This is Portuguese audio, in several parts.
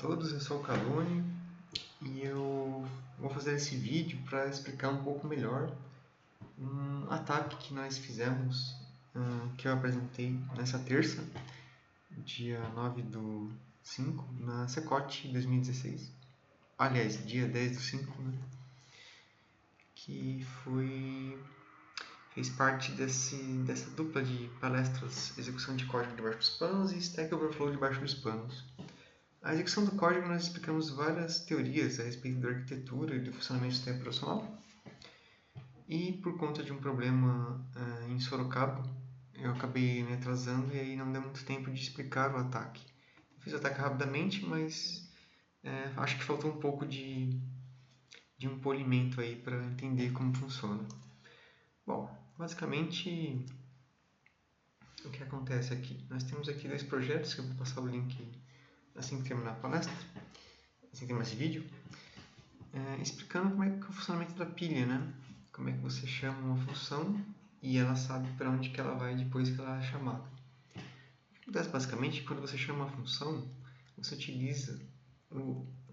todos, eu sou o Calone e eu vou fazer esse vídeo para explicar um pouco melhor um ataque que nós fizemos, que eu apresentei nessa terça, dia 9/5, na Secot 2016. Aliás, dia 10/5, né? Que fez parte dessa dupla de palestras execução de código debaixo dos panos e Stack Overflow debaixo dos panos. A execução do código, nós explicamos várias teorias a respeito da arquitetura e do funcionamento do sistema operacional. E por conta de um problema em Sorocaba, eu acabei me atrasando e aí não deu muito tempo de explicar o ataque. Eu fiz o ataque rapidamente, mas acho que faltou um pouco de um polimento aí para entender como funciona. Bom, basicamente o que acontece aqui? Nós temos aqui dois projetos, que eu vou passar o link assim que terminar a palestra, assim que terminar esse vídeo, explicando como é que é o funcionamento da pilha, né? Como é que você chama uma função e ela sabe para onde que ela vai depois que ela é chamada. O que acontece basicamente, quando você chama uma função, você utiliza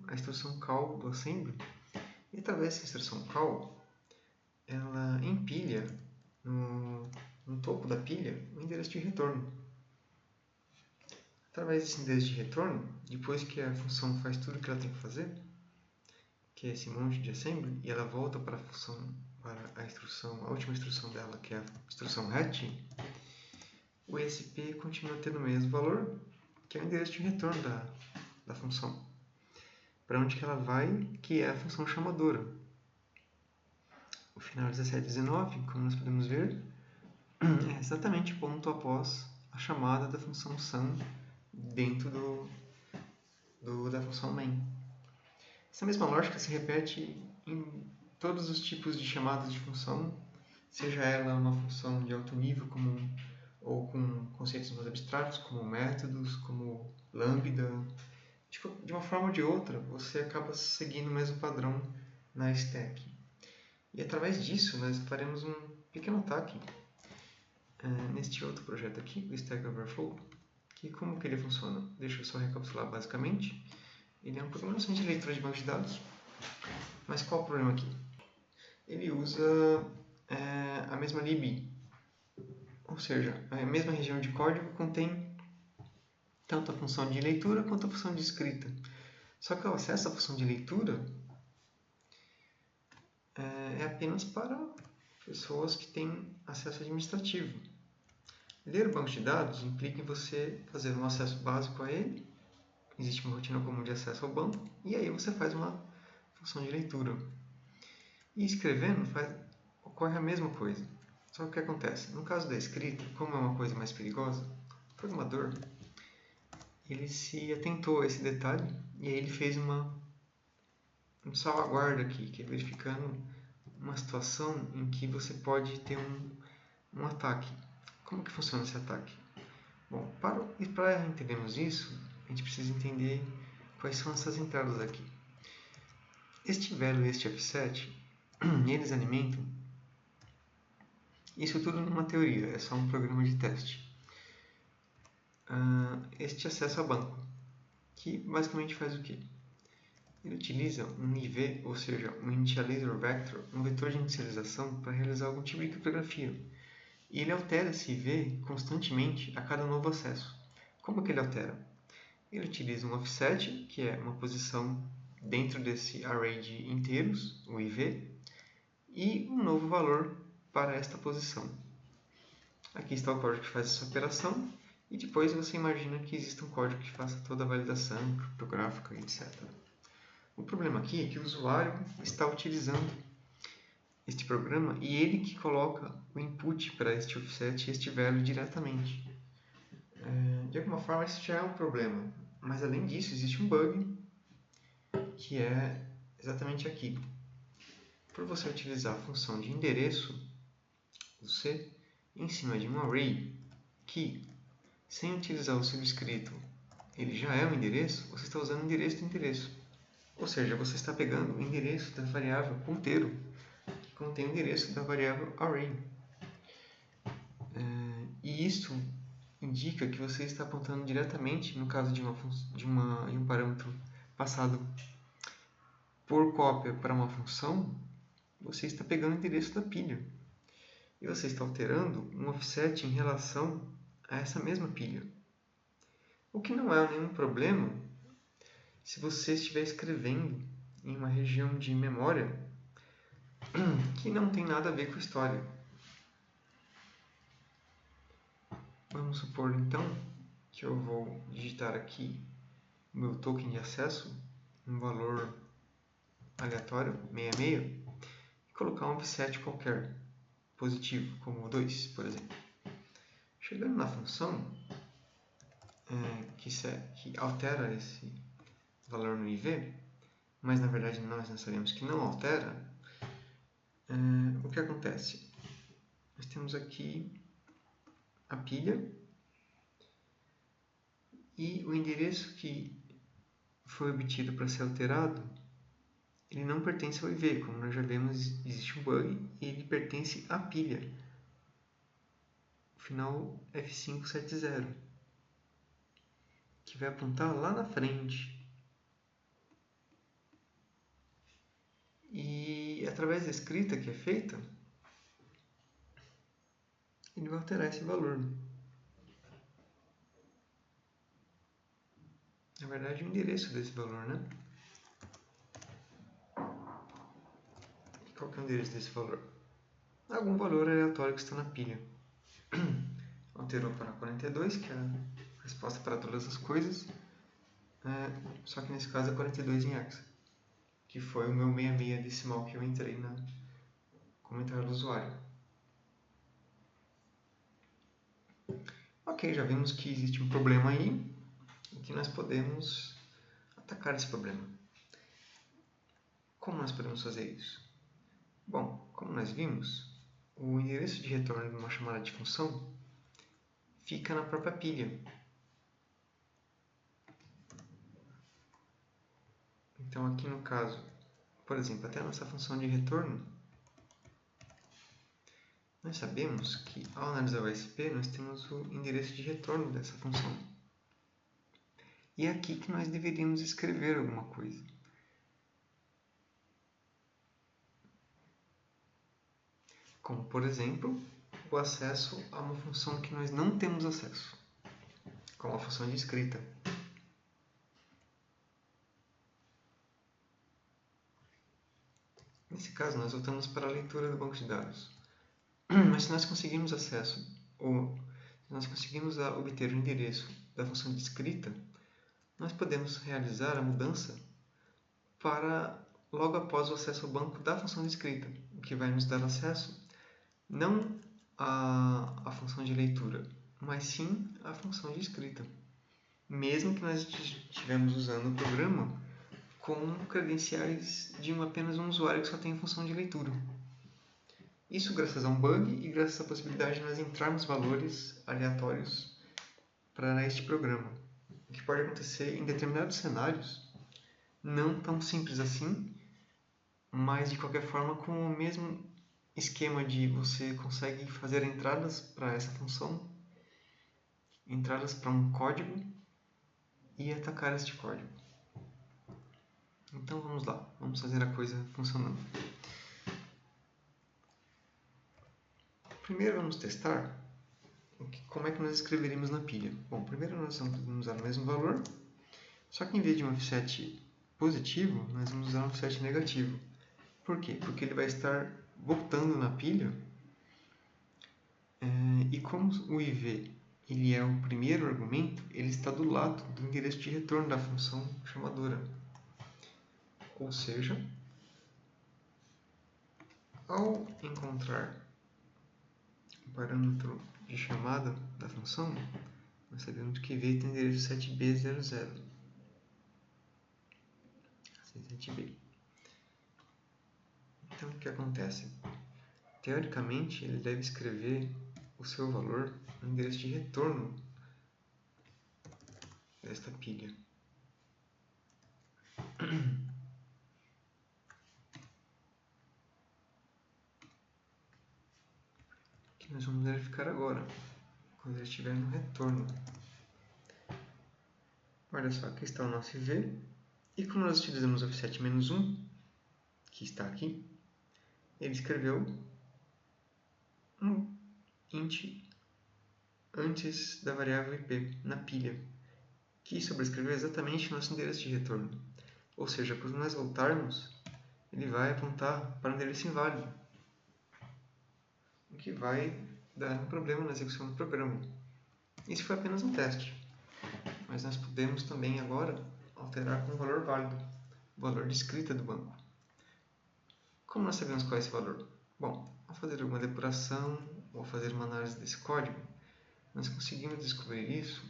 a instrução call do assembly e através dessa instrução call, ela empilha no topo da pilha o endereço de retorno. Através desse endereço de retorno, depois que a função faz tudo o que ela tem que fazer, que é esse monte de assembly, e ela volta para a função, para a última instrução dela, que é a instrução hatch, o ESP continua tendo o mesmo valor, que é o endereço de retorno da função. Para onde que ela vai, que é a função chamadora. O final 17/19, como nós podemos ver, é exatamente o ponto após a chamada da função sum dentro da função main. Essa mesma lógica se repete em todos os tipos de chamadas de função, seja ela uma função de alto nível ou com conceitos mais abstratos, como métodos, como lambda. De uma forma ou de outra, você acaba seguindo o mesmo padrão na stack. E através disso, nós faremos um pequeno ataque neste outro projeto aqui, o Stack Overflow, que como que ele funciona? Deixa eu só recapitular basicamente. Ele é um programa de leitura de banco de dados, mas qual o problema aqui? Ele usa a mesma lib, ou seja, a mesma região de código contém tanto a função de leitura quanto a função de escrita. Só que o acesso à função de leitura é apenas para pessoas que têm acesso administrativo. Ler o banco de dados implica em você fazer um acesso básico a ele, existe uma rotina comum de acesso ao banco, e aí você faz uma função de leitura. E escrevendo ocorre a mesma coisa. Só que o que acontece? No caso da escrita, como é uma coisa mais perigosa, o programador ele se atentou a esse detalhe e aí ele fez um salvaguarda aqui, que é verificando uma situação em que você pode ter um ataque. Como que funciona esse ataque? Bom, para entendermos isso, a gente precisa entender quais são essas entradas aqui. Este value e este offset, eles alimentam isso tudo numa teoria, é só um programa de teste. Este acesso a banco, que basicamente faz o quê? Ele utiliza um IV, ou seja, um initializer vector, um vetor de inicialização para realizar algum tipo de criptografia. E ele altera esse IV constantemente a cada novo acesso. Como que ele altera? Ele utiliza um offset, que é uma posição dentro desse array de inteiros, o IV, e um novo valor para esta posição. Aqui está o código que faz essa operação, e depois você imagina que existe um código que faça toda a validação criptográfica, etc. O problema aqui é que o usuário está utilizando este programa e ele que coloca o input para este offset e este value diretamente. De alguma forma, isso já é um problema, mas além disso, existe um bug que é exatamente aqui. Por você utilizar a função de endereço, você, em cima de um array que, sem utilizar o subscrito, ele já é um endereço, você está usando o endereço do endereço. Ou seja, você está pegando o endereço da variável ponteiro, que contém o endereço da variável array. E isso indica que você está apontando diretamente, no caso de um parâmetro passado por cópia para uma função, você está pegando o endereço da pilha. E você está alterando um offset em relação a essa mesma pilha. O que não é nenhum problema se você estiver escrevendo em uma região de memória que não tem nada a ver com a história. Vamos supor então que eu vou digitar aqui o meu token de acesso, um valor aleatório, 66, e colocar um offset qualquer, positivo, como 2, por exemplo. Chegando na função que altera esse valor no IV, mas na verdade nós sabemos que não altera, o que acontece? Nós temos aqui a pilha e o endereço que foi obtido para ser alterado, ele não pertence ao IV, como nós já vemos, existe um bug e ele pertence à pilha. O final F570, que vai apontar lá na frente. E através da escrita que é feita, ele vai alterar esse valor. Na verdade, o endereço desse valor, né? E qual que é o endereço desse valor? Algum valor aleatório que está na pilha. Alterou para 42, que é a resposta para todas as coisas. Só que nesse caso é 42 em hexa, que foi o meu 66 decimal que eu entrei no comentário do usuário. Ok, já vimos que existe um problema aí e que nós podemos atacar esse problema. Como nós podemos fazer isso? Bom, como nós vimos, o endereço de retorno de uma chamada de função fica na própria pilha. Então aqui no caso, por exemplo, até a nossa função de retorno, nós sabemos que ao analisar o SP nós temos o endereço de retorno dessa função. E é aqui que nós deveríamos escrever alguma coisa. Como, por exemplo, o acesso a uma função que nós não temos acesso, como a função de escrita. Nesse caso, nós voltamos para a leitura do banco de dados. Mas se nós conseguirmos acesso, ou se nós conseguirmos obter o endereço da função de escrita, nós podemos realizar a mudança para logo após o acesso ao banco da função de escrita, o que vai nos dar acesso não à função de leitura, mas sim à função de escrita, mesmo que nós estivermos usando o programa com credenciais de apenas um usuário que só tem a função de leitura. Isso graças a um bug e graças à possibilidade de nós entrarmos valores aleatórios para este programa, o que pode acontecer em determinados cenários, não tão simples assim, mas de qualquer forma com o mesmo esquema de você consegue fazer entradas para essa função, entradas para um código e atacar este código. Então vamos lá, vamos fazer a coisa funcionando. Primeiro vamos testar como é que nós escreveríamos na pilha. Bom, primeiro nós vamos usar o mesmo valor, só que em vez de um offset positivo, nós vamos usar um offset negativo. Por quê? Porque ele vai estar voltando na pilha e como o IV ele é o primeiro argumento, ele está do lado do endereço de retorno da função chamadora. Ou seja, ao encontrar o parâmetro de chamada da função, nós sabemos que IV tem endereço 7B00. 7B. Então, o que acontece? Teoricamente, ele deve escrever o seu valor no endereço de retorno desta pilha. Que nós vamos verificar agora, quando ele estiver no retorno. Olha só, aqui está o nosso IV E como nós utilizamos o offset -1, que está aqui, ele escreveu um int antes da variável IP, na pilha, que sobrescreveu exatamente nosso endereço de retorno. Ou seja, quando nós voltarmos, ele vai apontar para um endereço inválido, o que vai dar um problema na execução do programa. Isso foi apenas um teste, mas nós podemos também agora alterar com o valor válido, o valor de escrita do banco. Como nós sabemos qual é esse valor? Bom, ao fazer alguma depuração ou fazer uma análise desse código, nós conseguimos descobrir isso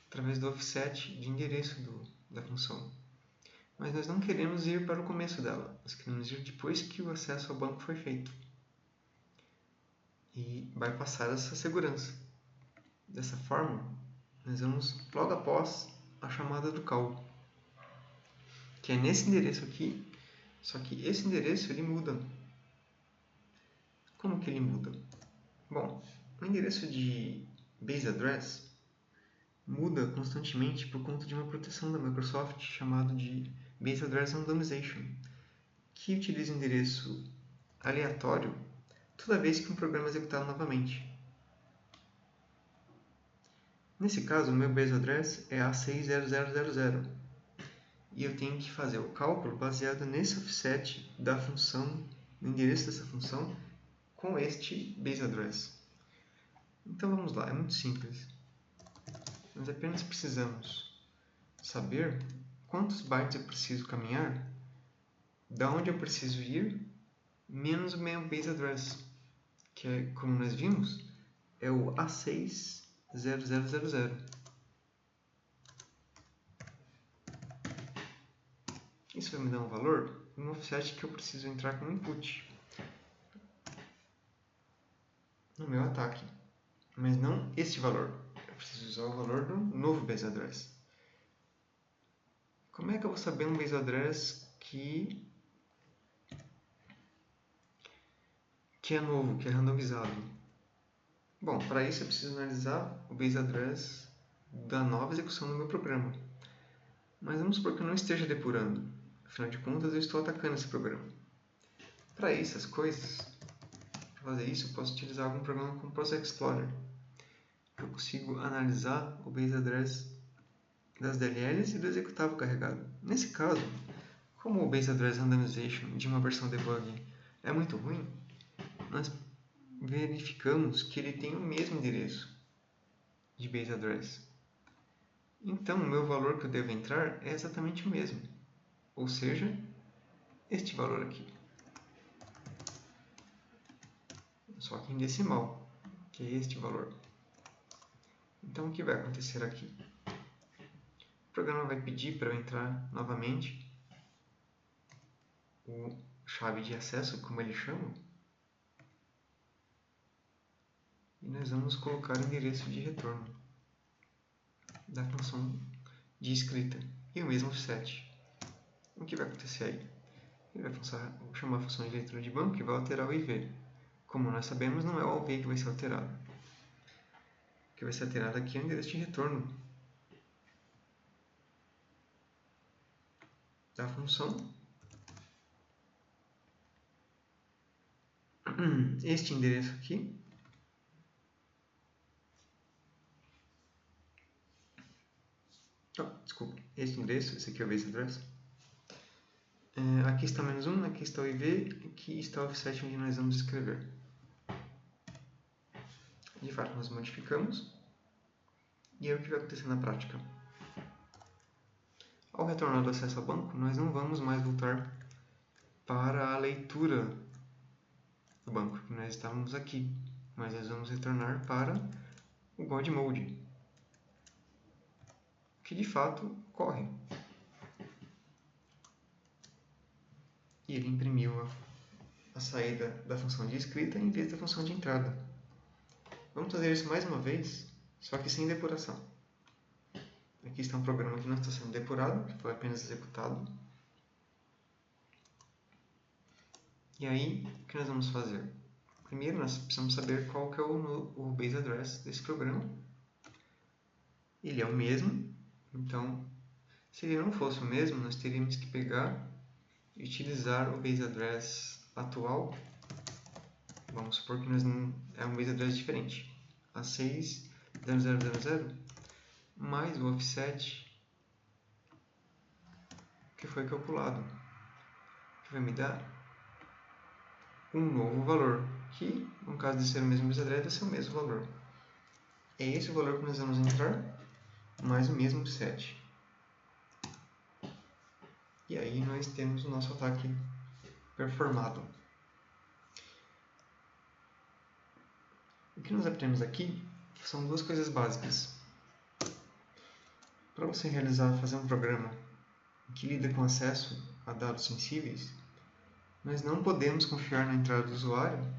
através do offset de endereço da função. Mas nós não queremos ir para o começo dela, nós queremos ir depois que o acesso ao banco foi feito. E vai passar essa segurança. Dessa forma, nós vamos logo após a chamada do call, que é nesse endereço aqui, só que esse endereço ele muda. Como que ele muda? Bom, o endereço de base address muda constantemente por conta de uma proteção da Microsoft chamada de Base Address Randomization, que utiliza o endereço aleatório toda vez que um programa é executado novamente. Nesse caso, o meu base address é A60000 e eu tenho que fazer o cálculo baseado nesse offset da função, no endereço dessa função, com este base address. Então vamos lá, é muito simples. Nós apenas precisamos saber quantos bytes eu preciso caminhar, da onde eu preciso ir, menos o meu base address, que é, como nós vimos, é o A60000. Isso vai me dar um valor no offset que eu preciso entrar como input no meu ataque, mas não este valor. Eu preciso usar o valor do novo base address. Como é que eu vou saber um base address que é novo, que é randomizado? Bom, para isso eu preciso analisar o base address da nova execução do meu programa. Mas vamos supor que eu não esteja depurando. Afinal de contas, eu estou atacando esse programa. Para isso, para fazer isso, eu posso utilizar algum programa como o Process Explorer. Eu consigo analisar o base address das DLLs e do executável carregado. Nesse caso, como o Base Address Randomization de uma versão debug é muito ruim, nós verificamos que ele tem o mesmo endereço de Base Address. Então, o meu valor que eu devo entrar é exatamente o mesmo, ou seja, este valor aqui. Só que em decimal, que é este valor. Então, o que vai acontecer aqui? O programa vai pedir para eu entrar novamente o chave de acesso, como ele chama, e nós vamos colocar o endereço de retorno da função de escrita e o mesmo offset. O que vai acontecer aí? Ele vai chamar a função de leitura de banco e vai alterar o IV. Como nós sabemos, não é o IV que vai ser alterado. O que vai ser alterado aqui é o endereço de retorno da função. Este endereço aqui desculpa, este endereço, esse aqui é o base address. Aqui está -1, aqui está o IV, aqui está o offset onde nós vamos escrever. De fato, nós modificamos e é o que vai acontecer na prática. Ao retornar do acesso ao banco, nós não vamos mais voltar para a leitura do banco, que nós estávamos aqui, mas nós vamos retornar para o God Mode, que de fato ocorre. E ele imprimiu a saída da função de escrita em vez da função de entrada. Vamos fazer isso mais uma vez, só que sem depuração. Aqui está um programa que não está sendo depurado, que foi apenas executado. E aí, o que nós vamos fazer? Primeiro, nós precisamos saber qual que é o base address desse programa. Ele é o mesmo, então, Se ele não fosse o mesmo, nós teríamos que pegar e utilizar o base address atual. Vamos supor que é um base address diferente. A60000 mais o offset que foi calculado, que vai me dar um novo valor, que no caso de ser o mesmo base address vai ser o mesmo valor. É esse o valor que nós vamos entrar, mais o mesmo offset. E aí nós temos o nosso ataque performado. O que nós aprendemos aqui são duas coisas básicas. Para você fazer um programa que lida com acesso a dados sensíveis, nós não podemos confiar na entrada do usuário,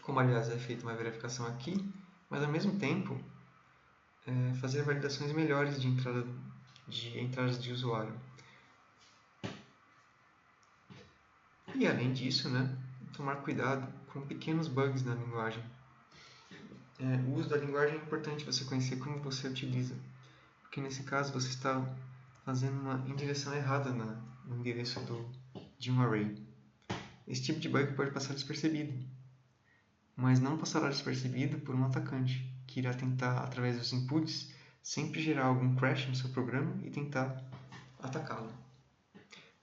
como aliás é feita uma verificação aqui, mas ao mesmo tempo fazer validações melhores de entradas de usuário. E além disso, tomar cuidado com pequenos bugs na linguagem. O uso da linguagem é importante você conhecer como você utiliza, porque nesse caso você está fazendo uma indireção errada no endereço de um array. Esse tipo de bug pode passar despercebido, mas não passará despercebido por um atacante, que irá tentar, através dos inputs, sempre gerar algum crash no seu programa e tentar atacá-lo.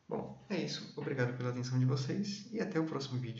Bom, é isso. Obrigado pela atenção de vocês e até o próximo vídeo.